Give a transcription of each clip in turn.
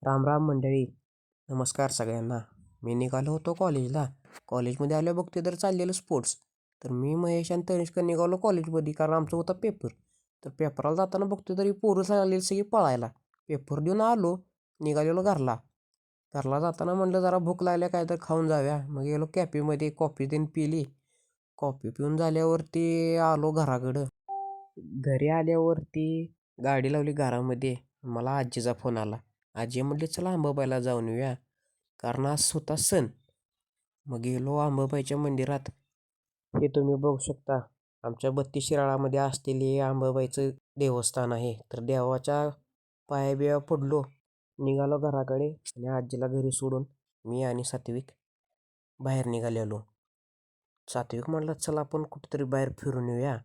राम राम मंडळी. नमस्कार सगळ्यांना. मी निघालो होतो कॉलेजला. कॉलेजमध्ये आलो बघते तर चाललेलं स्पोर्ट्स. तर मी महेश आणि तनिष्क निघालो कॉलेजमध्ये कारण आमचा होता पेपर. तर पेपराला जाताना बघतो तरी पोरं लागलेली सगळी पळायला. पेपर देऊन आलो, निघालेलो घरला. घरला जाताना म्हटलं जरा भूक लागल्या काय तर खाऊन जाऊया. मग गेलो कॅफेमध्ये कॉफी देऊन पिली. कॉफी पिऊन झाल्यावरती आलो घराकडं. घरी आल्यावरती गाडी लावली घरामध्ये. मला आजीचा फोन आला. आजी म्हटली चला अंबाबाईला जाऊन येऊया कारण आज होता सण. मग गेलो अंबाबाईच्या मंदिरात. हे तुम्ही बघू शकता आमच्या 32 शिराळामध्ये असलेले हे अंबाबाईचं देवस्थान आहे. तर देवाच्या पाया बिया पडलो, निघालो घराकडे आणि आजीला घरी सोडून मी आणि सात्विक बाहेर निघालेलो. सात्विक म्हटलं चला आपण कुठेतरी बाहेर फिरून येऊया.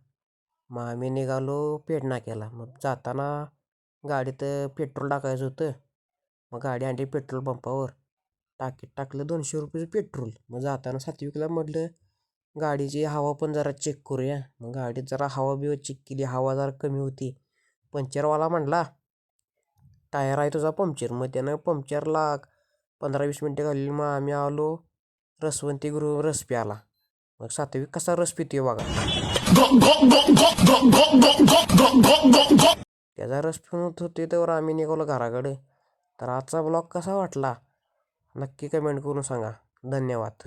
मग आम्ही निघालो पेठ नाक्याला. मग जाताना गाडीत पेट्रोल टाकायचं होतं. मग गाडी आणली पेट्रोल पंपावर. टाकीत टाकलं 200 रुपयाचं पेट्रोल. मग जाताना सात्विकला म्हटलं गाडीची हवा पण जरा चेक करूया. मग गाडीत जरा हवा बिवा चेक केली. हवा जरा कमी होती. पंक्चरवाला म्हटला टायर आहे तुझा पंक्चर. मग त्यानं पंक्चरला 15-20 मिनटं घालवली. मग आम्ही आलो रसवंती गृह रस प्याला. मग सात्विक कसा रस पितोय बघा. त्याचा रस पिऊन होते तर आम्ही निघालो घराकडे. तर आजचा ब्लॉग कसा वाटला नक्की कमेंट करून सांगा. धन्यवाद.